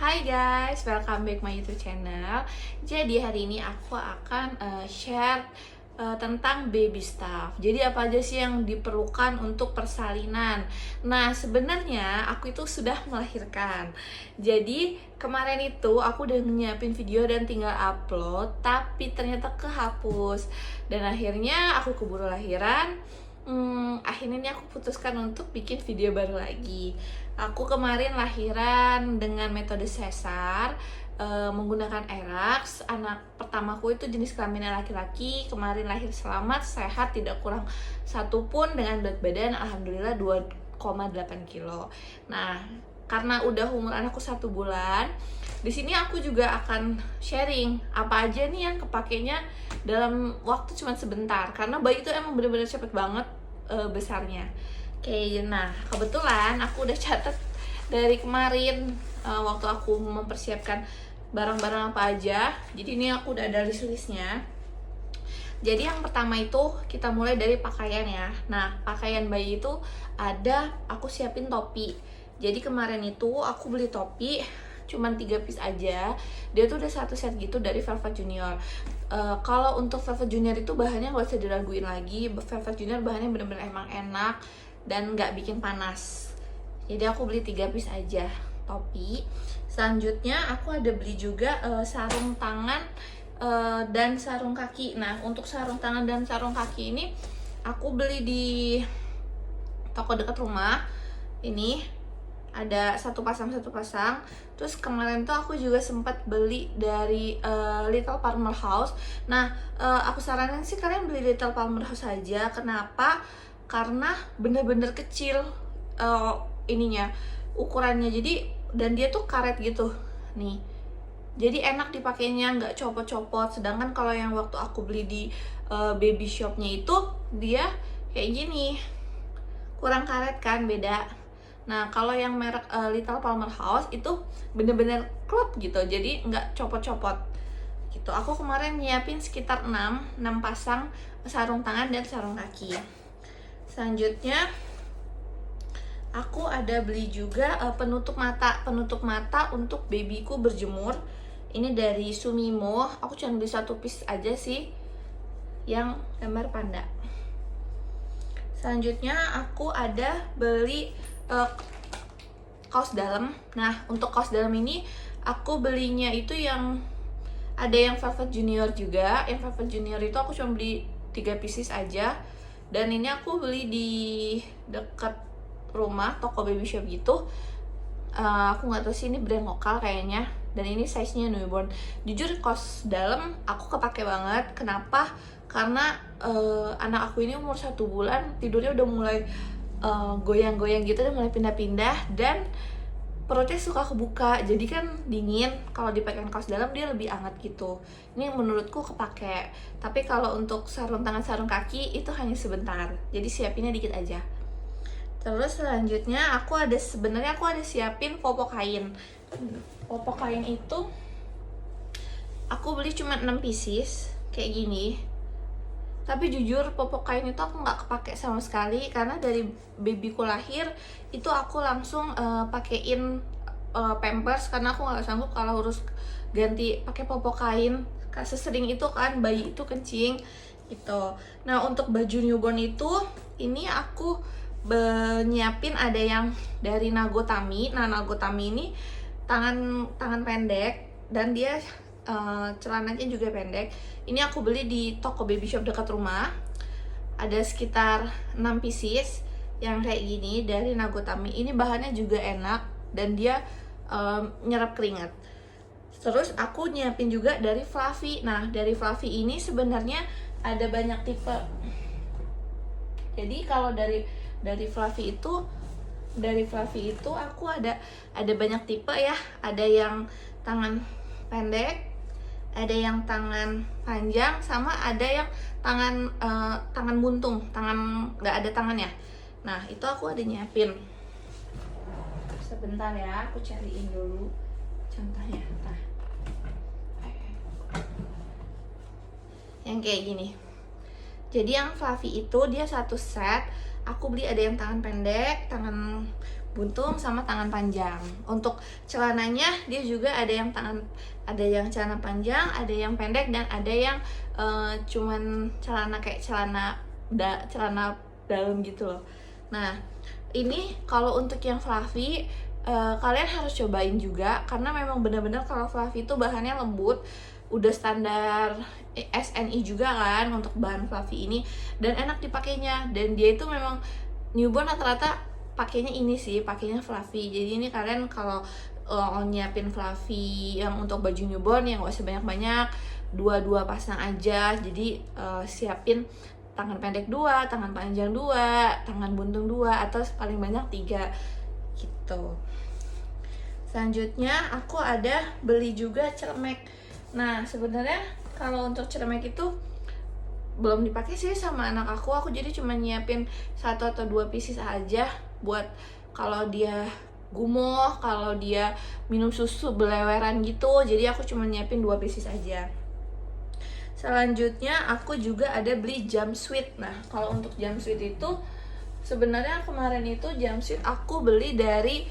Hai guys, welcome back my YouTube channel. Jadi hari ini aku akan share tentang baby stuff. Jadi apa aja sih yang diperlukan untuk persalinan. Nah sebenarnya aku itu sudah melahirkan. Jadi kemarin itu aku udah nyiapin video dan tinggal upload, tapi ternyata kehapus. Dan akhirnya aku keburu lahiran. Akhirnya ini aku putuskan untuk bikin video baru lagi. Aku kemarin lahiran dengan metode sesar, menggunakan ERAX. Anak pertamaku itu jenis kelaminnya laki-laki. Kemarin lahir selamat, sehat, tidak kurang satupun, dengan berat badan alhamdulillah 2,8 kilo. Nah, karena udah umur anakku 1 bulan, di sini aku juga akan sharing apa aja nih yang kepakainya dalam waktu cuma sebentar, karena bayi itu emang bener-bener cepet banget besarnya. Oke, nah kebetulan aku udah catat dari kemarin waktu aku mempersiapkan barang-barang apa aja. Jadi ini aku udah ada list-listnya. Jadi yang pertama itu kita mulai dari pakaian ya. Nah, pakaian bayi itu ada, aku siapin topi. Jadi kemarin itu aku beli topi cuman 3 piece aja. Dia tuh udah satu set gitu dari Velvet Junior. Kalau untuk Velvet Junior itu bahannya gak usah diraguin lagi. Velvet Junior bahannya bener-bener emang enak dan nggak bikin panas. Jadi aku beli 3 piece aja topi. Selanjutnya aku ada beli juga sarung tangan dan sarung kaki. Nah, untuk sarung tangan dan sarung kaki ini aku beli di toko dekat rumah. Ini ada satu pasang. Terus kemarin tuh aku juga sempat beli dari Little Farmer House. Nah, aku saranin sih kalian beli Little Farmer House aja. Kenapa? Karena bener-bener kecil ininya, ukurannya. Jadi, dan dia tuh karet gitu nih, jadi enak dipakainya, nggak copot-copot. Sedangkan kalau yang waktu aku beli di baby shopnya itu dia kayak gini, kurang karet kan, beda. Nah, kalau yang merek Little Farmer House itu bener-bener klop gitu, jadi nggak copot-copot gitu. Aku kemarin nyiapin sekitar 6 pasang sarung tangan dan sarung kaki. Selanjutnya aku ada beli juga penutup mata untuk babyku berjemur. Ini dari Sumimo. Aku cuma beli 1 piece aja sih yang gambar panda. Selanjutnya aku ada beli kaos dalam. Nah, untuk kaos dalam ini aku belinya itu yang ada yang Velvet Junior juga. Yang Velvet Junior itu aku cuma beli 3 pieces aja. Dan ini aku beli di dekat rumah, toko baby shop gitu. Aku nggak tahu sih ini brand lokal kayaknya. Dan ini size-nya newborn. Jujur kaos dalam aku kepake banget. Kenapa? Karena anak aku ini umur 1 bulan, tidurnya udah mulai goyang-goyang gitu, udah mulai pindah-pindah, dan perutnya suka kebuka, jadi kan dingin. Kalau dipakai kaos dalam dia lebih hangat gitu. Ini menurutku kepake. Tapi kalau untuk sarung tangan, sarung kaki itu hanya sebentar, jadi siapinnya dikit aja. Terus selanjutnya aku ada siapin popok kain. Popok kain itu aku beli cuma 6 pieces kayak gini. Tapi jujur popok kain itu aku nggak kepake sama sekali, karena dari babyku lahir itu aku langsung pakein pampers, karena aku nggak sanggup kalau harus ganti pakai popok kain sesering itu kan bayi itu kencing gitu. Nah, untuk baju newborn itu ini aku nyiapin ada yang dari Nagotami. Nah, Nagotami ini tangan pendek dan dia celananya juga pendek. Ini aku beli di toko baby shop dekat rumah. Ada sekitar 6 pieces yang kayak gini dari Nagotami. Ini bahannya juga enak dan dia nyerap keringat. Terus aku nyiapin juga dari Fluffy. Nah, dari Fluffy ini sebenarnya ada banyak tipe. Jadi kalau dari Fluffy itu aku ada banyak tipe ya. Ada yang tangan pendek, ada yang tangan panjang, sama ada yang tangan buntung, tangan nggak ada tangannya. Nah, itu aku ada nyiapin. Sebentar ya, aku cariin dulu contohnya. Nah, yang kayak gini. Jadi yang Fluffy itu dia satu set. Aku beli ada yang tangan pendek, tangan buntung sama tangan panjang. Untuk celananya dia juga ada yang celana panjang, ada yang pendek, dan ada yang cuman celana kayak celana dalam gitu loh. Nah, ini kalau untuk yang fluffy kalian harus cobain juga, karena memang benar-benar kalau fluffy itu bahannya lembut, udah standar SNI juga kan untuk bahan fluffy ini, dan enak dipakainya. Dan dia itu memang newborn rata-rata pakainya ini sih, pakainya fluffy. Jadi ini kalian kalau nyiapin fluffy yang untuk baju newborn yang gak usah banyak-banyak, dua pasang aja. Jadi siapin tangan pendek 2, tangan panjang 2, tangan buntung 2, atau paling banyak 3 gitu. Selanjutnya aku ada beli juga celemek. Nah, sebenarnya kalau untuk celemek itu belum dipakai sih sama anak aku jadi cuma nyiapin 1 atau 2 pieces aja buat kalau dia gumoh, kalau dia minum susu beleweran gitu. Jadi aku cuma nyiapin 2 pieces aja. Selanjutnya aku juga ada beli jumpsuit. Nah, kalau untuk jumpsuit itu sebenarnya kemarin itu jumpsuit aku beli dari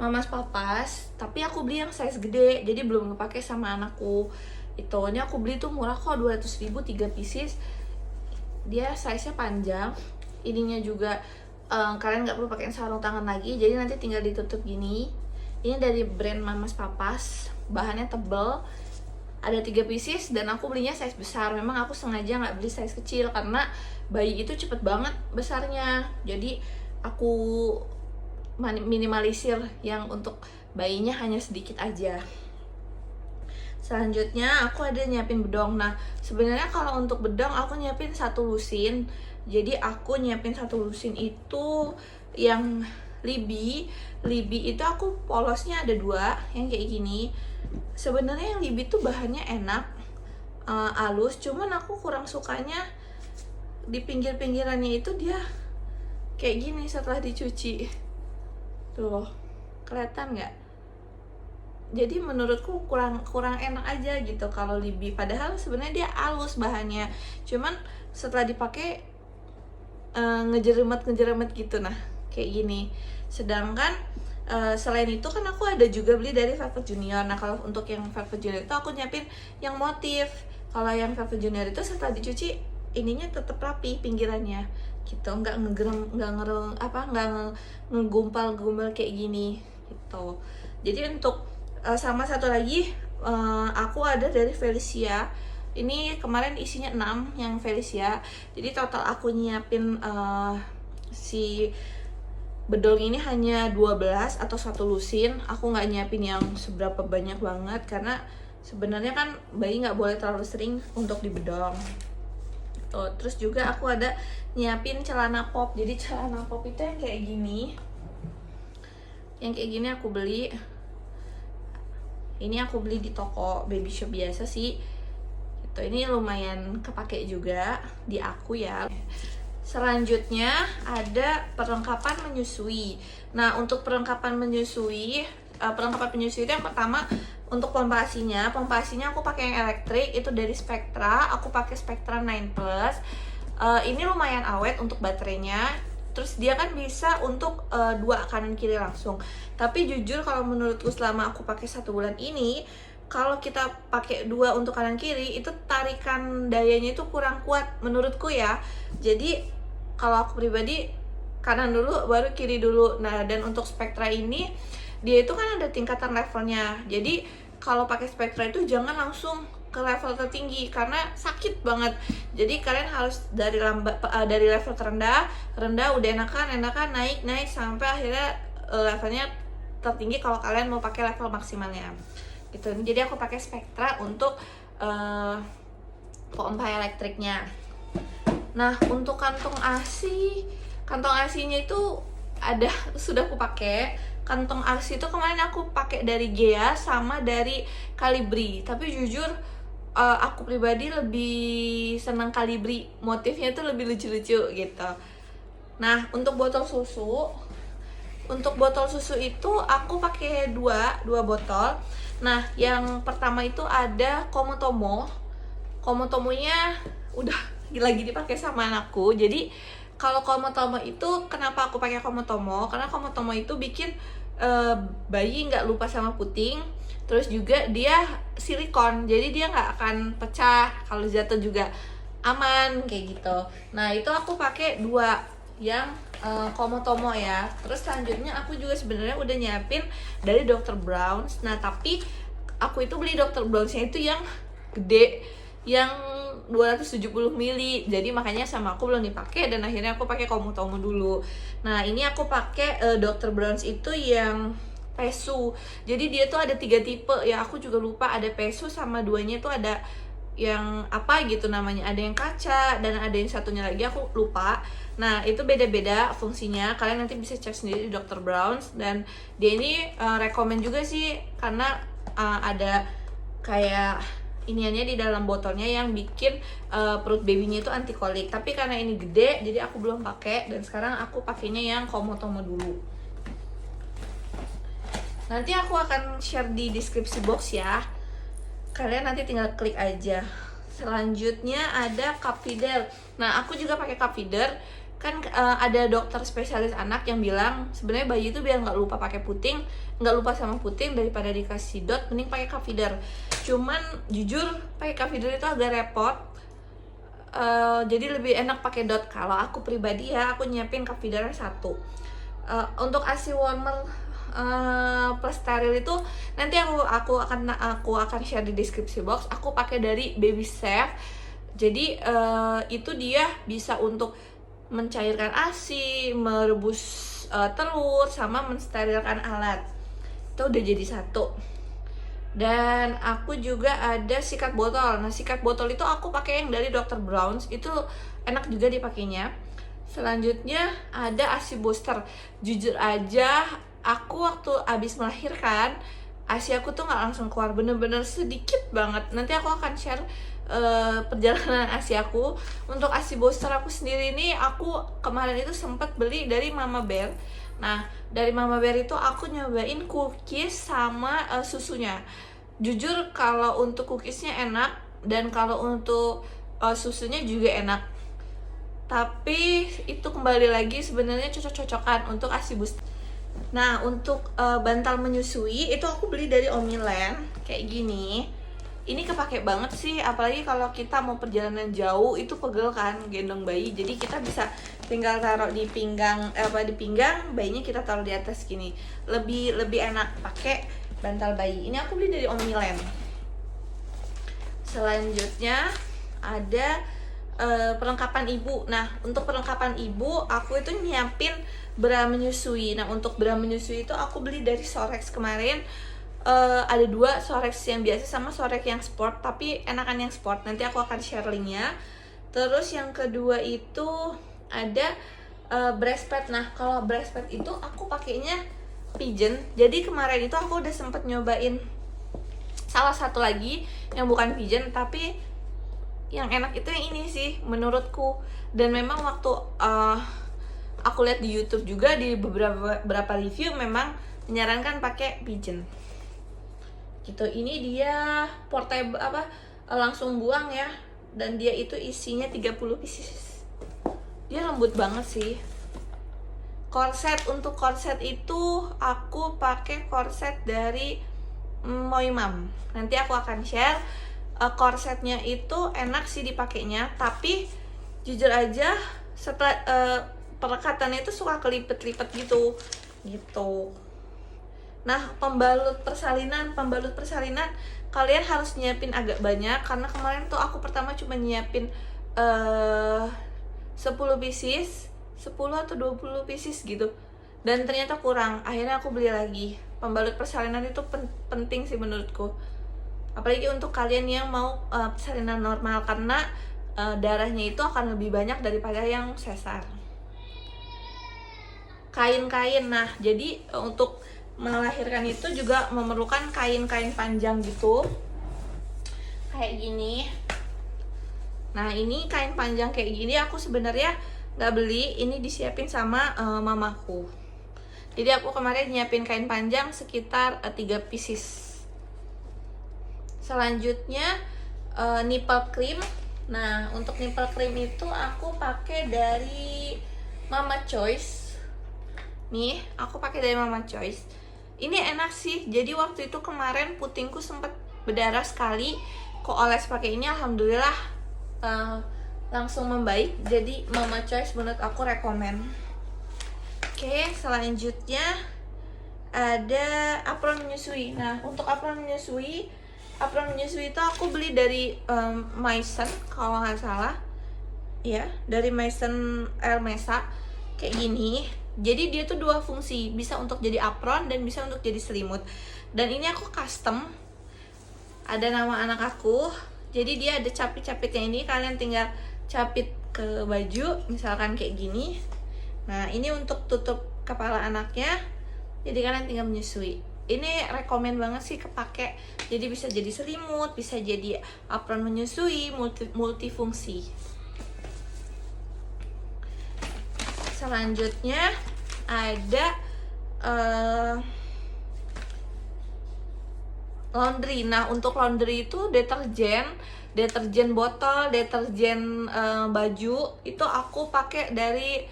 Mamas Papas, tapi aku beli yang size gede, jadi belum kepake sama anakku. Ini aku beli tuh murah kok, 200.000 3 pieces. Dia size-nya panjang. Ininya juga kalian nggak perlu pakai sarung tangan lagi, jadi nanti tinggal ditutup gini. Ini dari brand Mamas Papas, bahannya tebel. Ada 3 pieces dan aku belinya size besar. Memang aku sengaja nggak beli size kecil karena bayi itu cepet banget besarnya. Jadi aku minimalisir yang untuk bayinya hanya sedikit aja. Selanjutnya aku ada nyiapin bedong. Nah, sebenarnya kalau untuk bedong aku nyiapin 1 lusin. Jadi aku nyiapin 1 lusin itu yang Libi itu aku polosnya ada 2 yang kayak gini. Sebenarnya yang Libi tuh bahannya enak, halus, cuman aku kurang sukanya di pinggir-pinggirannya itu dia kayak gini setelah dicuci. Tuh, kelihatan nggak? Jadi menurutku kurang enak aja gitu kalau Libi. Padahal sebenarnya dia halus bahannya, cuman setelah dipakai ngejeremet gitu. Nah, kayak gini. Sedangkan selain itu kan aku ada juga beli dari Velvet Junior. Nah, kalau untuk yang Velvet Junior itu aku nyiapin yang motif. Kalau yang Velvet Junior itu setelah dicuci ininya tetap rapi pinggirannya gitu, nggak ngegumpal kayak gini gitu. Jadi untuk sama satu lagi aku ada dari Felicia. Ini kemarin isinya 6 yang Felicia. Jadi total aku nyiapin si bedong ini hanya 12 atau 1 lusin. Aku nggak nyiapin yang seberapa banyak banget karena sebenarnya kan bayi nggak boleh terlalu sering untuk di bedong. Terus juga aku ada nyiapin celana pop. Jadi celana pop itu yang kayak gini. Yang kayak gini aku beli. Ini aku beli di toko baby shop biasa sih. Ini lumayan kepake juga di aku ya. Selanjutnya ada perlengkapan menyusui. Nah, untuk perlengkapan menyusui itu yang pertama untuk pompa asinya aku pakai yang elektrik itu dari Spectra. Aku pakai Spectra 9 Plus. Ini lumayan awet untuk baterainya. Terus dia kan bisa untuk 2 kanan kiri langsung. Tapi jujur kalau menurutku selama aku pakai 1 bulan ini, kalau kita pakai 2 untuk kanan kiri itu tarikan dayanya itu kurang kuat menurutku ya. Jadi kalau aku pribadi kanan dulu baru kiri dulu. Nah, dan untuk Spectra ini dia itu kan ada tingkatan levelnya. Jadi kalau pakai Spectra itu jangan langsung ke level tertinggi karena sakit banget. Jadi kalian harus dari level terendah udah enakan naik sampai akhirnya levelnya tertinggi kalau kalian mau pakai level maksimalnya. Gitu. Jadi aku pakai Spectra untuk pompa elektriknya. Nah, untuk kantong asinya itu sudah aku pakai. Kantong asi itu kemarin aku pakai dari Gea sama dari Calibri. Tapi jujur aku pribadi lebih senang Calibri. Motifnya tuh lebih lucu-lucu gitu. Nah, untuk botol susu itu aku pakai dua botol. Nah, yang pertama itu ada Komotomo. Komotomonya udah lagi dipakai sama anakku. Jadi Kalau Komotomo itu kenapa aku pakai Komotomo? Karena Komotomo itu bikin bayi nggak lupa sama puting. Terus juga dia silikon, jadi dia nggak akan pecah. Kalau jatuh juga aman kayak gitu. Nah itu aku pakai 2 yang Komotomo ya. Terus selanjutnya aku juga sebenarnya udah nyiapin dari Dr. Brown's. Nah tapi aku itu beli Dr. Brown's-nya itu yang gede, yang 270 mili. Jadi makanya sama aku belum dipakai dan akhirnya aku pakai Komotomo dulu. Nah ini aku pakai Dr. Brown's itu yang pesu. Jadi dia tuh ada 3 tipe ya, aku juga lupa, ada pesu sama 2-nya tuh ada yang apa gitu namanya, ada yang kaca dan ada yang satunya lagi aku lupa. Nah itu beda-beda fungsinya, kalian nanti bisa cek sendiri di Dr. Brown's. Dan dia ini rekomen juga sih karena ada kayak iniannya di dalam botolnya yang bikin perut babynya itu anti kolik. Tapi karena ini gede jadi aku belum pakai, dan sekarang aku pakainya yang Komotomo dulu. Nanti aku akan share di deskripsi box ya, kalian nanti tinggal klik aja. Selanjutnya ada cup feeder. Nah aku juga pakai cup feeder kan. Ada dokter spesialis anak yang bilang sebenarnya bayi itu biar nggak lupa pakai puting, nggak lupa sama puting, daripada dikasih dot mending pakai cup feeder. Cuman jujur pakai cup feeder itu agak repot, jadi lebih enak pakai dot. Kalau aku pribadi ya, aku nyiapin cup feedernya 1. Untuk ASI warmer plus steril itu nanti aku akan share di deskripsi box. Aku pakai dari Baby Safe. Jadi itu dia bisa untuk mencairkan ASI, merebus telur, sama mensterilkan alat. Itu udah jadi 1. Dan aku juga ada sikat botol. Nah sikat botol itu aku pakai yang dari Dr. Brown's, itu enak juga dipakainya. Selanjutnya ada ASI booster. Jujur aja aku waktu abis melahirkan ASI aku tuh nggak langsung keluar, bener-bener sedikit banget. Nanti aku akan share perjalanan ASI aku. Untuk ASI booster aku sendiri ini, aku kemarin itu sempat beli dari Mama Bear. Nah dari Mama Bear itu aku nyobain cookies sama susunya. Jujur kalau untuk cookiesnya enak, dan kalau untuk susunya juga enak. Tapi itu kembali lagi sebenarnya cocok-cocokan untuk ASI booster. Nah untuk bantal menyusui itu aku beli dari Omiland kayak gini. Ini kepake banget sih, apalagi kalau kita mau perjalanan jauh, itu pegel kan gendong bayi. Jadi kita bisa tinggal taruh di pinggang, di pinggang, bayinya kita taruh di atas gini. Lebih enak pakai bantal bayi. Ini aku beli dari Omiland. Selanjutnya ada perlengkapan ibu. Nah untuk perlengkapan ibu aku itu nyiapin bra menyusui. Nah untuk bra menyusui itu aku beli dari Sorex kemarin. Ada 2, Sorex yang biasa sama Sorex yang sport, tapi enakan yang sport. Nanti aku akan share linknya. Terus yang kedua itu ada breast pad. Nah kalau breast pad itu aku pakainya Pigeon. Jadi kemarin itu aku udah sempet nyobain salah satu lagi yang bukan Pigeon, tapi yang enak itu yang ini sih menurutku. Dan memang waktu aku lihat di YouTube juga, di beberapa review memang menyarankan pakai Pigeon gitu. Ini dia portable, langsung buang ya, dan dia itu isinya 30 pieces. Dia lembut banget sih. Korset, untuk korset itu aku pakai korset dari Moimam. Nanti aku akan share. Korsetnya itu enak sih dipakainya, tapi jujur aja setelah perlekatannya itu suka kelipet-lipet gitu. Nah pembalut persalinan kalian harus nyiapin agak banyak, karena kemarin tuh aku pertama cuma nyiapin 10 pieces, 10 atau 20 pieces gitu, dan ternyata kurang. Akhirnya aku beli lagi. Pembalut persalinan itu penting sih menurutku, apalagi untuk kalian yang mau persalinan normal, karena darahnya itu akan lebih banyak daripada yang sesar. Kain-kain, nah jadi untuk melahirkan itu juga memerlukan kain-kain panjang gitu kayak gini. Nah ini kain panjang kayak gini aku sebenarnya nggak beli, ini disiapin sama mamaku. Jadi aku kemarin nyiapin kain panjang sekitar 3 pieces. Selanjutnya nipple cream. Nah untuk nipple cream itu aku pakai dari Mama Choice. Nih, aku pakai dari Mama Choice. Ini enak sih. Jadi waktu itu kemarin putingku sempat berdarah sekali. Kok oles pakai ini, alhamdulillah langsung membaik. Jadi Mama Choice menurut aku rekomen. Oke, selanjutnya ada apron menyusui. Nah, untuk apron menyusui itu aku beli dari Maison kalau nggak salah. Ya, dari Maison Hermesa kayak gini. Jadi dia tuh dua fungsi, bisa untuk jadi apron dan bisa untuk jadi selimut. Dan ini aku custom. Ada nama anak aku. Jadi dia ada capit-capitnya ini, kalian tinggal capit ke baju, misalkan kayak gini. Nah, ini untuk tutup kepala anaknya. Jadi kalian tinggal menyusui. Ini rekomen banget sih kepake. Jadi bisa jadi selimut, bisa jadi apron menyusui, multifungsi. Selanjutnya ada laundry. Nah, untuk laundry itu deterjen botol, deterjen baju itu aku pakai dari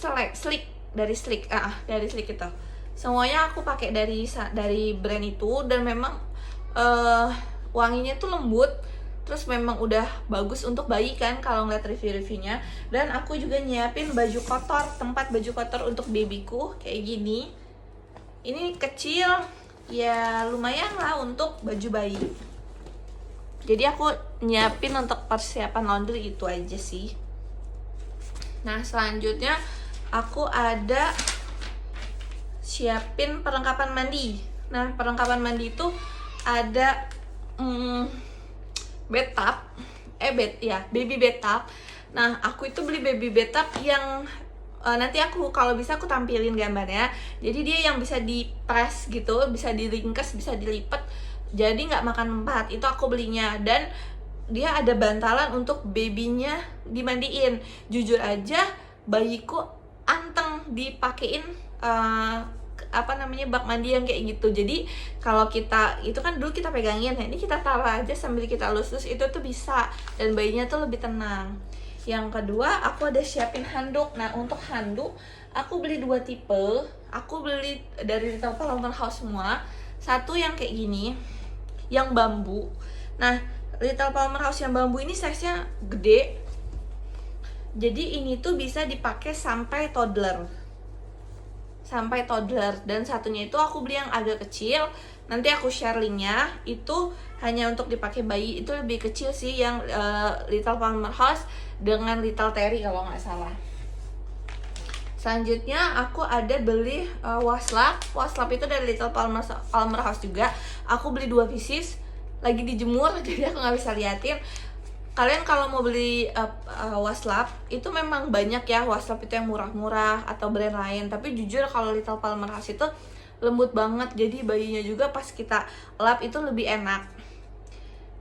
Sleek dari Sleek itu. Semuanya aku pakai dari brand itu, dan memang wanginya tuh lembut. Terus memang udah bagus untuk bayi kan kalau ngeliat review-reviewnya. Dan aku juga nyiapin baju kotor, tempat baju kotor untuk babyku kayak gini. Ini kecil, ya lumayan lah untuk baju bayi. Jadi aku nyiapin untuk persiapan laundry itu aja sih. Nah, selanjutnya aku ada siapin perlengkapan mandi. Nah, perlengkapan mandi itu ada baby bathtub. Nah, aku itu beli baby bathtub yang nanti kalau bisa aku tampilin gambarnya. Jadi dia yang bisa dipres gitu, bisa diringkes, bisa dilipat. Jadi nggak makan empat. Itu aku belinya, dan dia ada bantalan untuk babynya dimandiin. Jujur aja, bayiku anteng dipakein bak mandi yang kayak gitu. Jadi kalau kita itu kan dulu kita pegangin, ini kita taruh aja sambil kita lus-lus, itu tuh bisa, dan bayinya tuh lebih tenang. Yang kedua, aku ada siapin handuk. Nah, untuk handuk aku beli 2 tipe. Aku beli dari Little Palmer House semua. Satu yang kayak gini, yang bambu. Nah, Little Palmer House yang bambu ini size-nya gede. Jadi ini tuh bisa dipakai sampai toddler. Dan satunya itu aku beli yang agak kecil. Nanti aku share linknya. Itu hanya untuk dipakai bayi. Itu lebih kecil sih, yang Little Palmer House dengan Little Terry kalau nggak salah. Selanjutnya aku ada beli waslap. Waslap itu dari Little Palmer House juga. Aku beli 2 pieces, lagi dijemur jadi aku nggak bisa liatin. Kalian kalau mau beli waslap itu memang banyak ya, waslap itu yang murah-murah atau brand lain. Tapi jujur kalau Little Palmer House itu lembut banget, jadi bayinya juga pas kita lap itu lebih enak.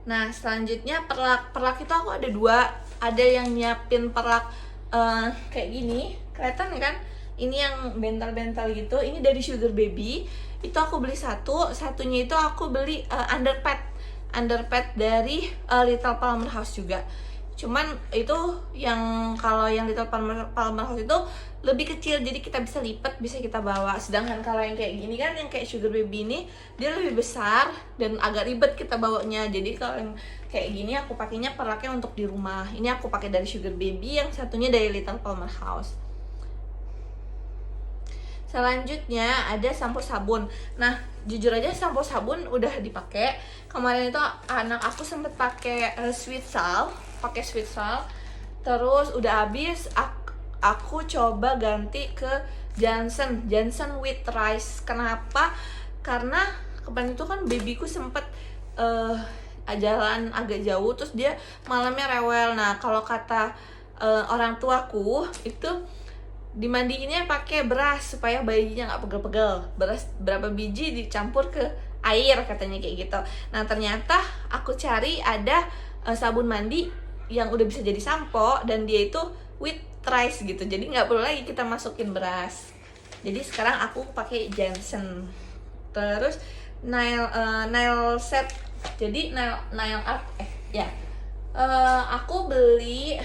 Nah, selanjutnya perlak itu aku ada 2. Ada yang nyiapin perlak kayak gini, kelihatan kan? Ini yang bental-bental gitu. Ini dari Sugar Baby. Itu aku beli satunya itu aku beli underpad dari Little Palmer House juga. Cuman itu kalau yang Little Palmer House itu lebih kecil, jadi kita bisa lipat, bisa kita bawa. Sedangkan kalau yang kayak gini kan, yang kayak Sugar Baby ini dia lebih besar dan agak ribet kita bawanya. Jadi kalau yang kayak gini aku pakainya perlaknya untuk di rumah. Ini aku pakai dari Sugar Baby, yang satunya dari Little Palmer House. Selanjutnya ada sampo sabun. Nah, jujur aja sampo sabun udah dipakai. Kemarin itu anak aku sempet pakai Sweet Salt. Terus udah habis, aku coba ganti ke Johnson with Rice. Kenapa? Karena kemarin itu kan babyku sempet jalan agak jauh, terus dia malamnya rewel. Nah, kalau kata orang tuaku itu dimandiinnya pakai beras supaya bayinya nggak pegel-pegel. Beras berapa biji dicampur ke air katanya kayak gitu. Nah, ternyata aku cari ada sabun mandi yang udah bisa jadi sampo, dan dia itu with rice gitu. Jadi nggak perlu lagi kita masukin beras. Jadi sekarang aku pakai Johnson. Terus nail set. Jadi nail art aku beli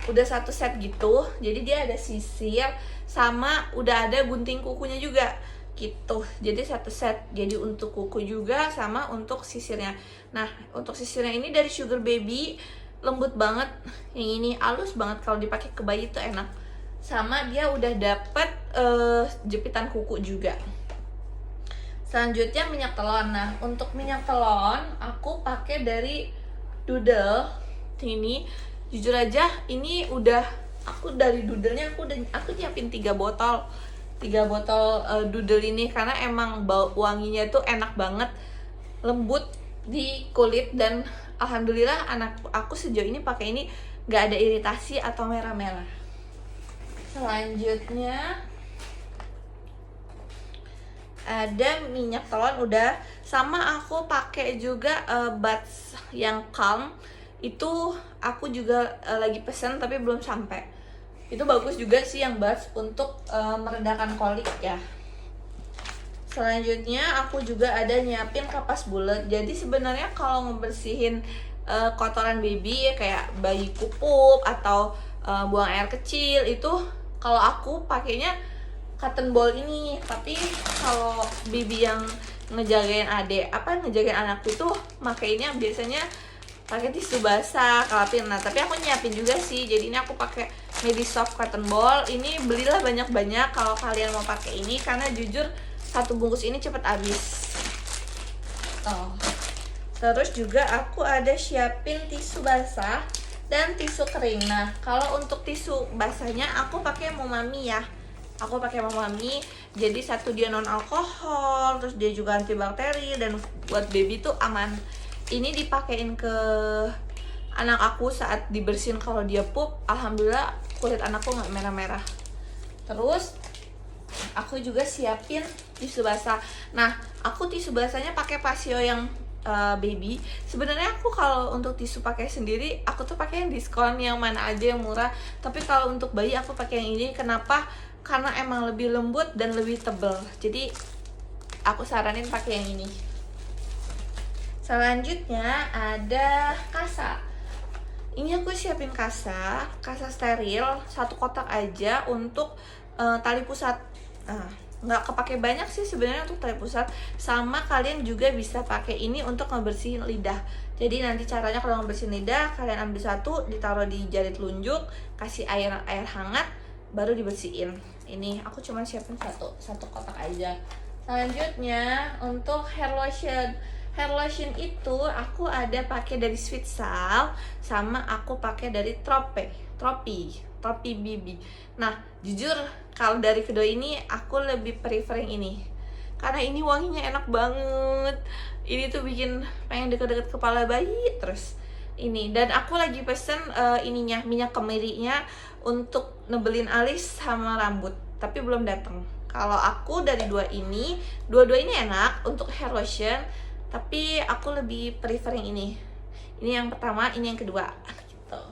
udah satu set gitu. Jadi dia ada sisir sama udah ada gunting kukunya juga gitu. Jadi satu set. Jadi untuk kuku juga sama untuk sisirnya. Nah, untuk sisirnya ini dari Sugar Baby, lembut banget. Yang ini halus banget, kalau dipakai ke bayi tuh enak. Sama dia udah dapet jepitan kuku juga. Selanjutnya minyak telon. Nah, untuk minyak telon aku pakai dari Doodle ini. Jujur aja ini udah aku dari Doodle-nya aku nyiapin 3 botol Doodle ini, karena emang bau wanginya tuh enak banget, lembut di kulit, dan alhamdulillah anak aku sejauh ini pakai ini nggak ada iritasi atau merah-merah. Selanjutnya ada minyak telon udah, sama aku pakai juga buds yang calm. Itu aku juga lagi pesen tapi belum sampai. Itu bagus juga sih yang buds untuk meredakan kolik ya. Selanjutnya aku juga ada nyiapin kapas bulat. Jadi sebenarnya kalau ngebersihin kotoran baby kayak bayi pupuk atau buang air kecil, itu kalau aku pakainya cotton ball ini. Tapi kalau baby yang ngejagain ngejagain anak itu makainya biasanya pakai tisu basah, kalapin. Nah, tapi aku nyiapin juga sih. Jadi ini aku pakai Medisoft cotton ball. Ini belilah banyak-banyak kalau kalian mau pakai ini, karena jujur satu bungkus ini cepet habis. Terus juga aku ada siapin tisu basah dan tisu kering. Nah, kalau untuk tisu basahnya aku pakai Momami ya. Aku pakai Momami. Jadi satu dia non alkohol, terus dia juga antibakteri, dan buat baby tuh aman. Ini dipakein ke anak aku saat dibersihin kalau dia pup. Alhamdulillah kulit anakku nggak merah-merah. Terus aku juga siapin tisu basah. Nah, aku tisu basahnya pakai Pasio yang baby. Sebenarnya aku kalau untuk tisu pakai sendiri, aku tuh pakai yang diskon, yang mana aja yang murah. Tapi kalau untuk bayi aku pakai yang ini. Kenapa? Karena emang lebih lembut dan lebih tebal. Jadi aku saranin pakai yang ini. Selanjutnya ada kasa. Ini aku siapin kasa steril, 1 kotak aja untuk tali pusat. Nggak kepake banyak sih sebenarnya untuk tali pusat. Sama kalian juga bisa pakai ini untuk ngebersihin lidah. Jadi nanti caranya kalau ngebersihin lidah, kalian ambil 1, ditaruh di jari telunjuk, kasih air hangat, baru dibersihin. Ini aku cuma siapin satu kotak aja. Selanjutnya untuk hair lotion. Hair lotion itu aku ada pakai dari Sweet Sal, sama aku pakai dari Tropi BB. Nah, jujur kalau dari kedua ini aku lebih prefer yang ini, karena ini wanginya enak banget. Ini tuh bikin pengen deket-deket kepala bayi terus ini. Dan aku lagi pesen ininya, minyak kemirinya untuk nebelin alis sama rambut, tapi belum datang. Kalau aku dari dua-dua ini enak untuk hair lotion, tapi aku lebih prefer yang ini. Ini yang pertama, ini yang kedua gitu.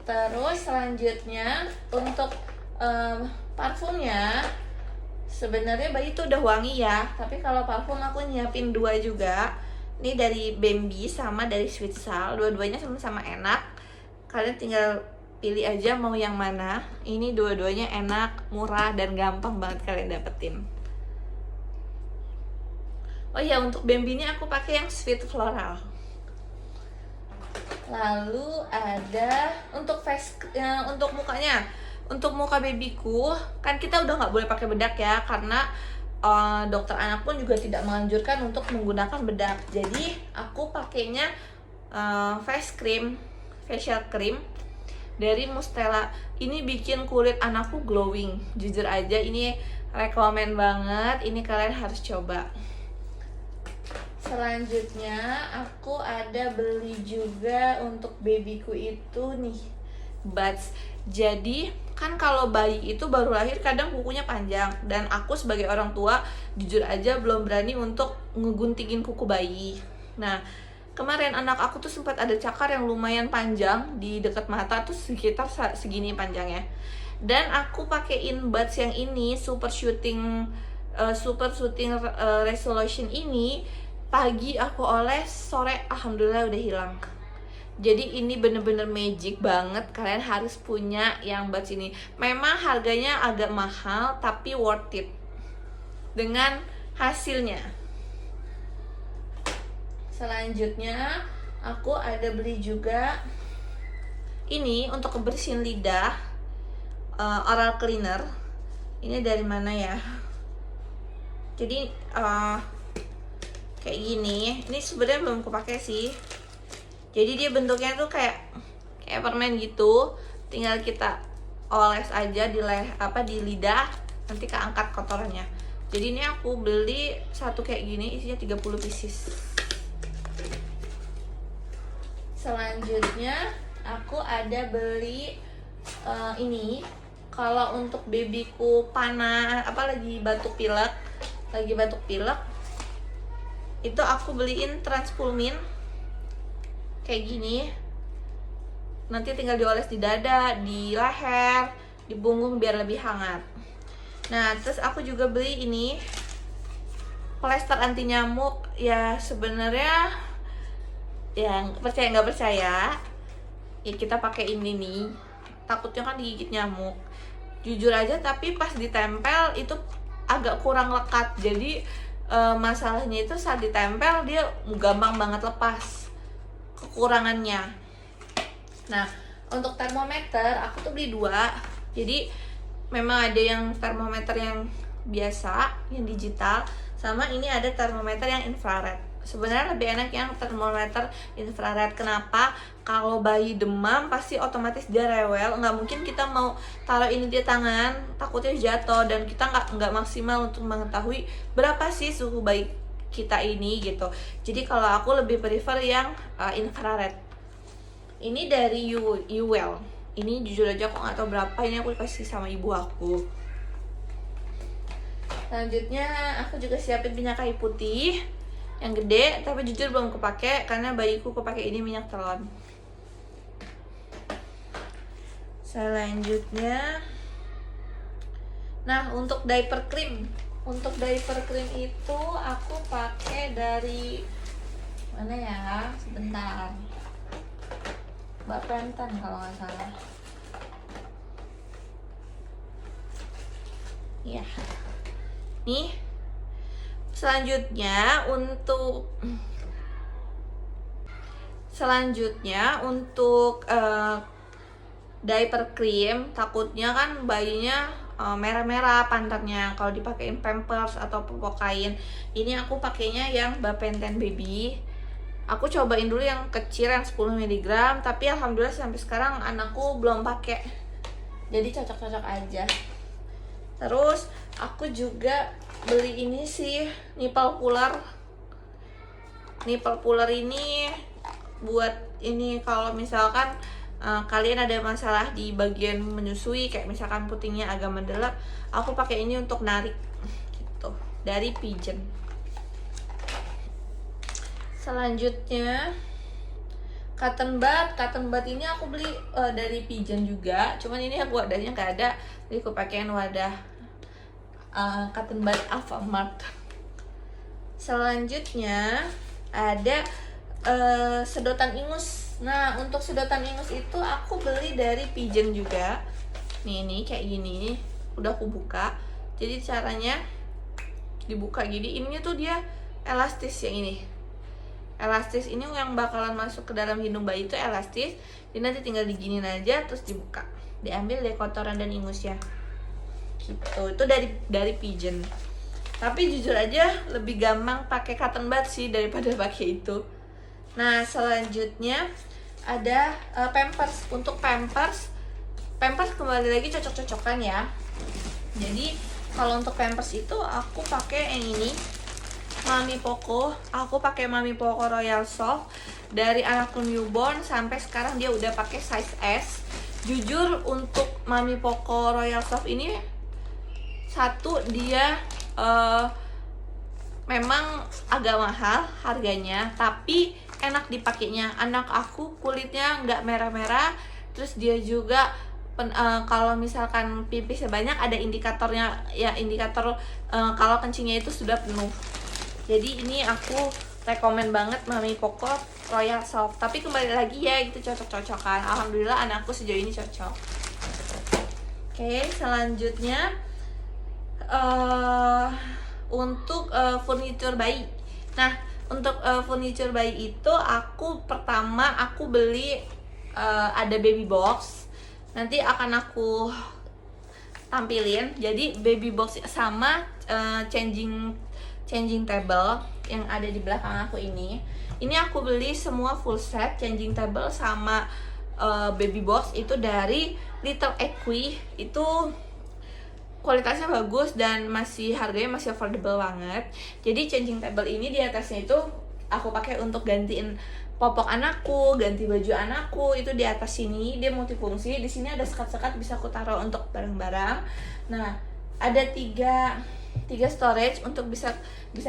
Terus selanjutnya untuk parfumnya, sebenarnya bayi itu udah wangi ya, tapi kalau parfum aku nyiapin 2 juga. Ini dari Bambi sama dari Sweet Sal. Dua-duanya sama-sama enak. Kalian tinggal pilih aja mau yang mana. Ini dua-duanya enak, murah, dan gampang banget kalian dapetin. Oh ya, untuk Bambi ini aku pakai yang Sweet Floral. Lalu ada untuk untuk mukanya. Untuk muka babyku, kan kita udah nggak boleh pakai bedak ya, karena dokter anak pun juga tidak menganjurkan untuk menggunakan bedak. Jadi aku pakainya facial cream dari Mustela. Ini bikin kulit anakku glowing. Jujur aja ini rekomen banget. Ini kalian harus coba. Selanjutnya aku ada beli juga untuk babyku itu nih, buds. Jadi kan kalau bayi itu baru lahir kadang kukunya panjang, dan aku sebagai orang tua jujur aja belum berani untuk ngeguntingin kuku bayi. Nah, kemarin anak aku tuh sempat ada cakar yang lumayan panjang di dekat mata tuh, sekitar segini panjangnya. Dan aku pakein buds yang ini super shooting resolution ini. Pagi aku oles, sore alhamdulillah udah hilang. Jadi ini bener-bener magic banget, kalian harus punya yang buds ini. Memang harganya agak mahal tapi worth it dengan hasilnya. Selanjutnya aku ada beli juga ini untuk kebersihan lidah, oral cleaner. Ini dari mana ya? Jadi kayak gini. Ini sebenarnya belum kepake sih. Jadi dia bentuknya tuh kayak permen gitu. Tinggal kita oles aja di di lidah, nanti keangkat kotorannya. Jadi ini aku beli satu kayak gini, isinya 30 pieces. Selanjutnya aku ada beli ini. Kalau untuk babyku panas, lagi batuk pilek, itu aku beliin Transpulmin kayak gini. Nanti tinggal dioles di dada, di leher, di punggung biar lebih hangat. Nah, terus aku juga beli ini plester anti nyamuk. Ya sebenarnya yang percaya nggak percaya, ya kita pakai ini nih. Takutnya kan digigit nyamuk. Jujur aja, tapi pas ditempel itu agak kurang lekat. Jadi masalahnya itu saat ditempel dia gampang banget lepas kekurangannya. Nah, untuk termometer aku tuh beli 2. Jadi memang ada yang termometer yang biasa, yang digital, sama ini ada termometer yang infrared. Sebenarnya lebih enak yang termometer infrared. Kenapa? Kalau bayi demam pasti otomatis dia rewel. Nggak mungkin kita mau taruh ini di tangan, takutnya jatuh, dan kita nggak maksimal untuk mengetahui berapa sih suhu bayi kita ini gitu. Jadi kalau aku lebih prefer yang infrared. Ini dari Uwell. Ini jujur aja aku nggak tahu berapa, ini aku dikasih sama ibu aku. Selanjutnya aku juga siapin minyak kayu putih yang gede, tapi jujur belum kepake karena bayiku kepake ini minyak telon. Selanjutnya, nah untuk diaper cream itu aku pakai dari mana ya? Sebentar, Mbak Penten kalau nggak salah. Ya, nih. Selanjutnya untuk diaper cream, takutnya kan bayinya merah-merah pantatnya kalau dipakein pampers atau popok kain. Ini aku pakainya yang Bapenten Baby. Aku cobain dulu yang kecil yang 10 mg, tapi alhamdulillah sampai sekarang anakku belum pakai. Jadi cocok-cocok aja. Terus aku juga beli ini sih, nipple puller. Nipple puller ini buat ini kalau misalkan kalian ada masalah di bagian menyusui, kayak misalkan putingnya agak mendelap, aku pakai ini untuk narik gitu, dari Pigeon. Selanjutnya cotton bud ini aku beli dari Pigeon juga, cuman ini aku wadahnya nggak ada, jadi aku pakein wadah cotton bud Alfamart. Selanjutnya ada sedotan ingus. Nah, untuk sedotan ingus itu aku beli dari Pigeon juga. Nih kayak gini, udah aku buka. Jadi caranya dibuka gini, ininya tuh dia elastis yang ini. Elastis ini yang bakalan masuk ke dalam hidung bayi itu elastis. Jadi nanti tinggal diginin aja terus dibuka. Diambil deh kotoran dan ingusnya. Gitu. Itu dari Pigeon. Tapi jujur aja lebih gampang pakai cotton bud sih daripada pakai itu. Nah, selanjutnya ada Pampers. Untuk Pampers kembali lagi cocok-cocokan ya. Jadi kalau untuk Pampers itu aku pakai yang ini, Mami Poco. Aku pakai Mami Poco Royal Soft dari anakku newborn sampai sekarang dia udah pakai size S. Jujur untuk Mami Poco Royal Soft ini, satu dia memang agak mahal harganya, tapi enak dipakainya. Anak aku kulitnya nggak merah-merah, terus dia juga kalau misalkan pipisnya banyak ada indikatornya ya, indikator kalau kencingnya itu sudah penuh. Jadi ini aku rekomen banget Mami Koko Royal Soft. Tapi kembali lagi ya, itu cocok-cocokan. Alhamdulillah anakku sejauh ini cocok. Oke, selanjutnya untuk furniture bayi. Nah, untuk furniture bayi itu aku beli ada baby box. Nanti akan aku tampilin. Jadi baby box sama changing table yang ada di belakang aku ini aku beli semua full set, changing table sama baby box itu dari Little Equi. Itu kualitasnya bagus dan harganya masih affordable banget. Jadi changing table ini di atasnya itu aku pakai untuk gantiin popok anakku, ganti baju anakku. Itu di atas sini dia multifungsi. Di sini ada sekat-sekat bisa aku taruh untuk barang-barang. Nah, ada tiga storage untuk bisa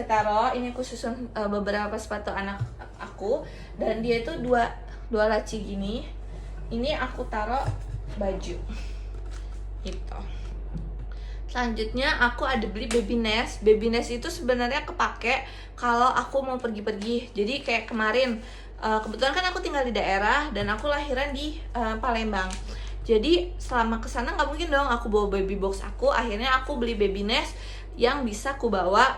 taruh. Ini aku susun beberapa sepatu anak aku, dan dia itu dua laci gini. Ini aku taruh baju gitu. Selanjutnya aku ada beli baby nest. Baby nest itu sebenarnya kepake kalau aku mau pergi-pergi. Jadi kayak kemarin kebetulan kan aku tinggal di daerah dan aku lahiran di Palembang. Jadi selama kesana nggak mungkin dong aku bawa baby box aku. Akhirnya aku beli baby nest yang bisa aku bawa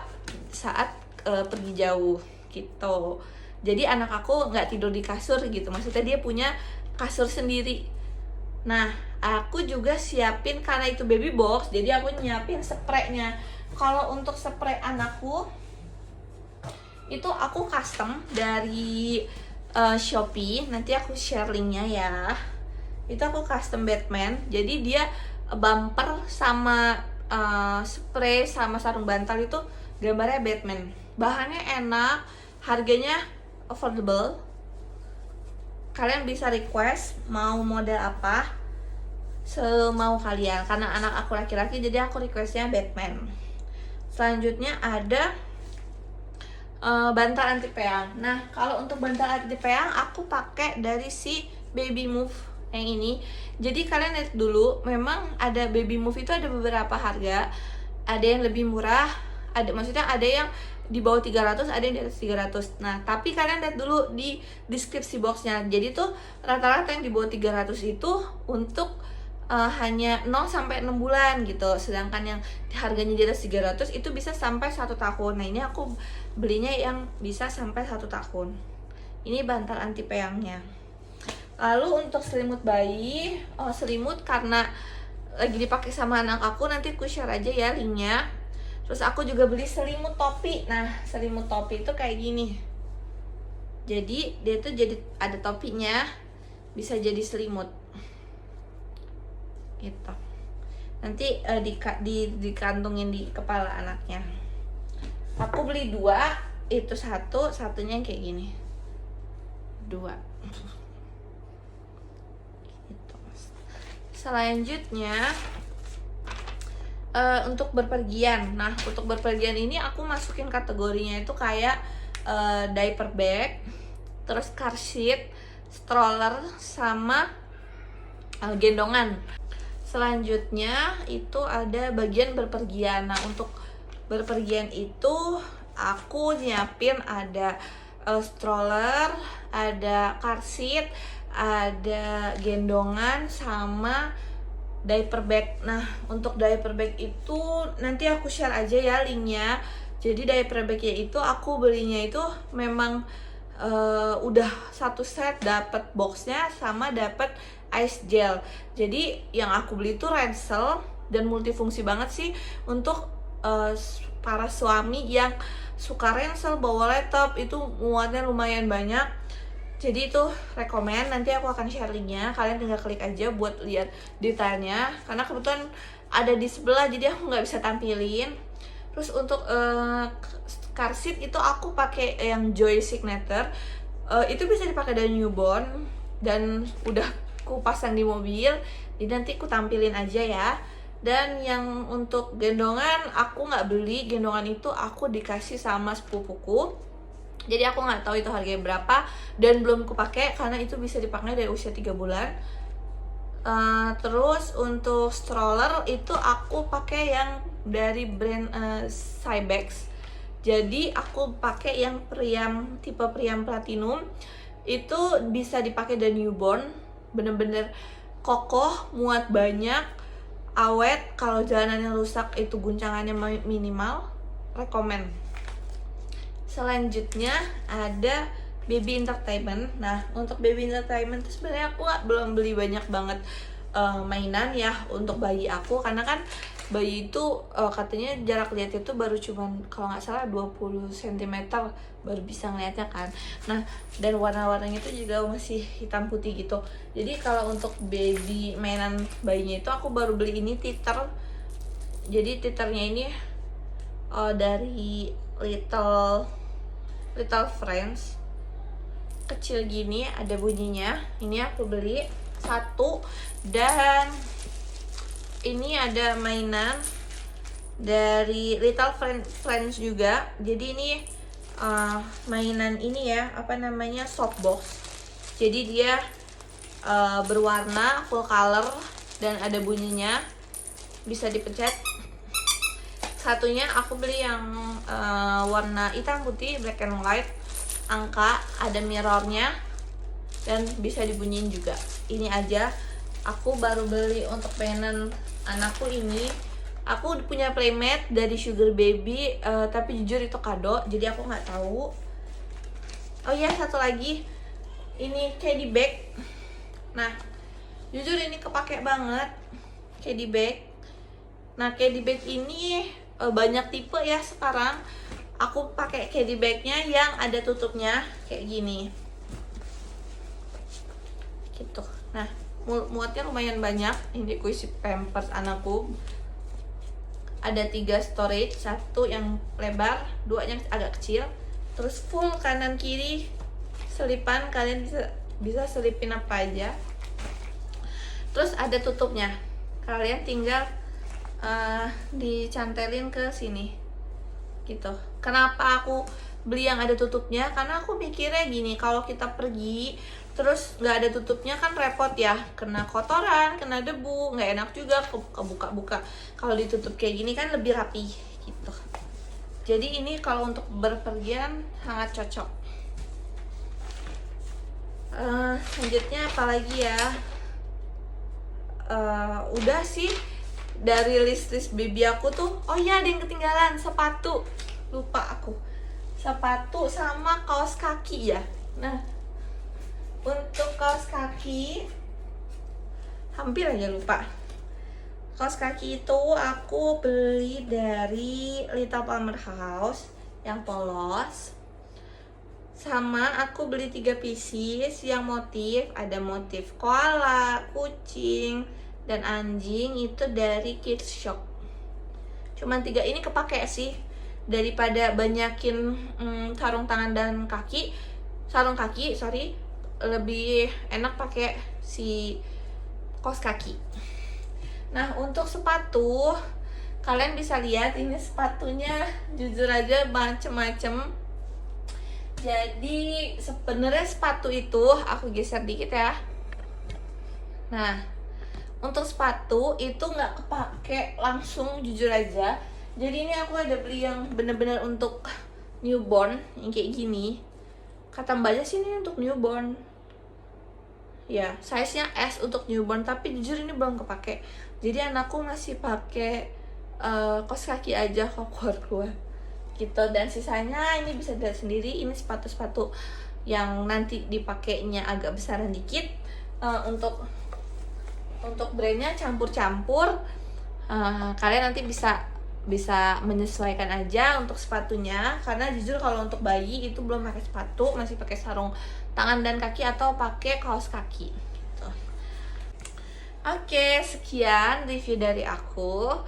saat pergi jauh gitu. Jadi anak aku nggak tidur di kasur gitu. Maksudnya dia punya kasur sendiri. Nah, aku juga siapin karena itu baby box, jadi aku nyiapin spraynya. Kalau untuk spray anakku itu aku custom dari Shopee. Nanti aku share linknya ya. Itu aku custom Batman. Jadi dia bumper sama spray sama sarung bantal itu gambarnya Batman. Bahannya enak, harganya affordable. Kalian bisa request mau model apa semau kalian, karena anak aku laki-laki jadi aku requestnya Batman. Selanjutnya ada bantal anti peang. Nah, kalau untuk bantal anti peang aku pakai dari si Baby Move yang ini. Jadi kalian lihat dulu, memang ada Baby Move itu ada beberapa harga. Ada yang lebih murah, maksudnya ada yang di bawah 300, ada yang di atas 300. Nah, tapi kalian lihat dulu di deskripsi boxnya. Jadi tuh rata-rata yang di bawah 300 itu untuk hanya 0 sampai 6 bulan gitu. Sedangkan yang harganya di atas 300 itu bisa sampai 1 tahun. Nah, ini aku belinya yang bisa sampai 1 tahun. Ini bantal anti peangnya. Lalu untuk selimut bayi, selimut karena lagi dipakai sama anak aku, nanti aku share aja ya linknya. Terus aku juga beli selimut topi. Nah, selimut topi itu kayak gini. Jadi dia tuh jadi ada topinya, bisa jadi selimut. Gitu. Nanti dikantungin di kepala anaknya. Aku beli 2, itu satunya yang kayak gini. 2. Gitu. Selanjutnya untuk berpergian. Nah, untuk berpergian ini aku masukin kategorinya itu kayak diaper bag, terus car seat, stroller, sama gendongan. Selanjutnya itu ada bagian berpergian. Nah, untuk berpergian itu aku nyiapin ada stroller, ada car seat, ada gendongan, sama diaper bag. Nah, untuk diaper bag itu nanti aku share aja ya linknya. Jadi diaper bagnya itu aku belinya itu memang udah satu set, dapat boxnya sama dapat ice gel. Jadi yang aku beli itu ransel dan multifungsi banget sih untuk para suami yang suka ransel bawa laptop, itu muatnya lumayan banyak. Jadi itu rekomen, nanti aku akan share linknya. Kalian tinggal klik aja buat lihat detailnya. Karena kebetulan ada di sebelah, jadi aku nggak bisa tampilin. Terus untuk car seat itu aku pakai yang Joy Signature. Itu bisa dipakai dari newborn dan udah aku pasang di mobil. Jadi nanti aku tampilin aja ya. Dan yang untuk gendongan aku nggak beli. Gendongan itu aku dikasih sama sepupuku. Jadi aku nggak tahu itu harganya berapa dan belum aku pakai karena itu bisa dipakai dari usia 3 bulan. Terus untuk stroller itu aku pakai yang dari brand Cybex. Jadi aku pakai yang tipe Priam Platinum. Itu bisa dipakai dari newborn, bener-bener kokoh, muat banyak, awet. Kalau jalanannya rusak itu guncangannya minimal, rekomen. Selanjutnya ada Baby Entertainment. Nah, untuk Baby Entertainment itu sebenarnya aku belum beli banyak banget mainan ya untuk bayi aku, karena kan bayi itu katanya jarak lihatnya itu baru cuman kalau nggak salah 20 cm baru bisa ngeliatnya kan. Nah, dan warna-warnanya itu juga masih hitam putih gitu. Jadi kalau untuk baby mainan bayinya itu aku baru beli ini titer. Jadi titernya ini dari Little Friends, kecil gini, ada bunyinya. Ini aku beli satu. Dan ini ada mainan dari Little Friends juga. Jadi ini mainan ini ya, apa namanya, softbox. Jadi dia berwarna full color dan ada bunyinya, bisa dipencet. Satunya aku beli yang warna hitam putih, black and white, angka, ada mirrornya dan bisa dibunyiin juga. Ini aja aku baru beli untuk mainan anakku ini. Aku punya playmate dari Sugar Baby, tapi jujur itu kado, jadi aku nggak tahu. Oh iya, satu lagi, ini Caddy Bag. Nah, jujur ini kepake banget, Caddy Bag. Nah, Caddy Bag ini banyak tipe ya sekarang. Aku pakai Caddy Bagnya yang ada tutupnya kayak gini, gitu. Nah, muatnya lumayan banyak. Ini aku isi pampers anakku. Ada 3 storage, 1 yang lebar, 2 yang agak kecil. Terus full kanan kiri selipan, kalian bisa selipin apa aja. Terus ada tutupnya, kalian tinggal dicantelin ke sini gitu. Kenapa aku beli yang ada tutupnya? Karena aku mikirnya gini, kalau kita pergi terus nggak ada tutupnya kan repot ya, kena kotoran, kena debu, nggak enak juga kebuka-buka. Kalau ditutup kayak gini kan lebih rapi gitu. Jadi ini kalau untuk berpergian sangat cocok. Selanjutnya apalagi ya, udah sih dari list baby aku tuh. Oh iya, ada yang ketinggalan, sepatu, lupa aku. Sepatu sama kaos kaki ya. Nah, untuk kaos kaki hampir aja lupa. Kaos kaki itu aku beli dari Little Plumber House yang polos. Sama aku beli 3 pieces yang motif, ada motif koala, kucing, dan anjing, itu dari Kids Shop. Cuman 3 ini kepake sih, daripada banyakin sarung tangan dan sarung kaki, lebih enak pakai si kaos kaki. Nah, untuk sepatu kalian bisa lihat ini sepatunya, jujur aja macem-macem. Jadi sebenarnya sepatu itu aku geser dikit ya. Nah, untuk sepatu itu nggak kepake langsung, jujur aja. Jadi ini aku ada beli yang bener-bener untuk newborn, yang kayak gini. Kata mbaknya sih ini untuk newborn ya, size nya S untuk newborn, tapi jujur ini belum kepake. Jadi anakku masih pakai kaos kaki aja kalau keluar gitu. Dan sisanya ini bisa dilihat sendiri, ini sepatu-sepatu yang nanti dipakainya agak besaran dikit. Untuk brandnya campur-campur, kalian nanti bisa menyesuaikan aja untuk sepatunya. Karena jujur kalau untuk bayi itu belum pakai sepatu, masih pakai sarung tangan dan kaki atau pakai kaos kaki gitu. Oke, sekian review dari aku.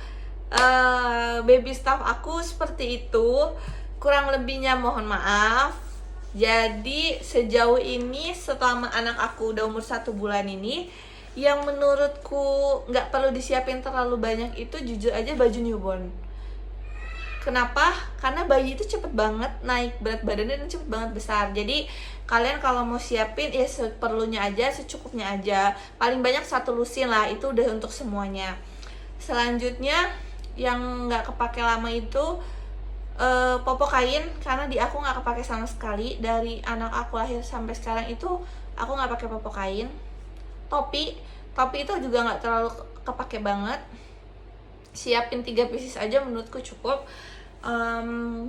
Baby stuff aku seperti itu, kurang lebihnya mohon maaf. Jadi sejauh ini selama anak aku udah umur 1 bulan ini, yang menurutku nggak perlu disiapin terlalu banyak itu jujur aja baju newborn. Kenapa? Karena bayi itu cepet banget naik berat badannya dan cepet banget besar. Jadi kalian kalau mau siapin ya seperlunya aja, secukupnya aja. Paling banyak 1 lusin lah, itu udah untuk semuanya. Selanjutnya yang nggak kepake lama itu popok kain, karena di aku nggak kepake sama sekali. Dari anak aku lahir sampai sekarang itu aku nggak pakai popok kain. Topi itu juga nggak terlalu kepake banget. Siapin 3 pieces aja menurutku cukup.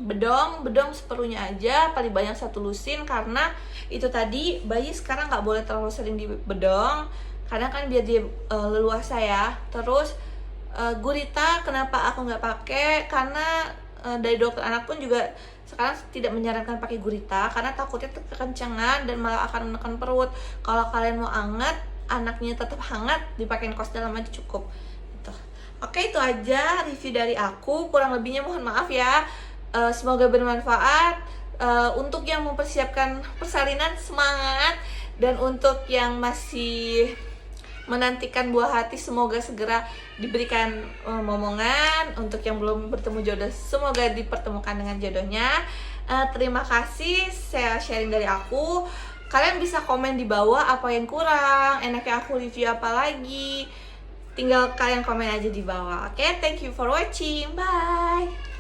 Bedong seperlunya aja, paling banyak 1 lusin, karena itu tadi bayi sekarang nggak boleh terlalu sering di bedong karena kan biar dia leluasa ya. Terus gurita kenapa aku nggak pakai, karena dari dokter anak pun juga sekarang tidak menyarankan pakai gurita karena takutnya kekencangan dan malah akan menekan perut. Kalau kalian mau anget, anaknya tetap hangat, dipakein kaos dalam aja cukup gitu. Oke, itu aja review dari aku, kurang lebihnya mohon maaf ya. Semoga bermanfaat. Untuk yang mempersiapkan persalinan, semangat. Dan untuk yang masih menantikan buah hati, semoga segera diberikan momongan. Untuk yang belum bertemu jodoh, semoga dipertemukan dengan jodohnya. Terima kasih, saya sharing dari aku. Kalian bisa komen di bawah apa yang kurang, enaknya aku review apa lagi. Tinggal kalian komen aja di bawah. Oke, thank you for watching. Bye.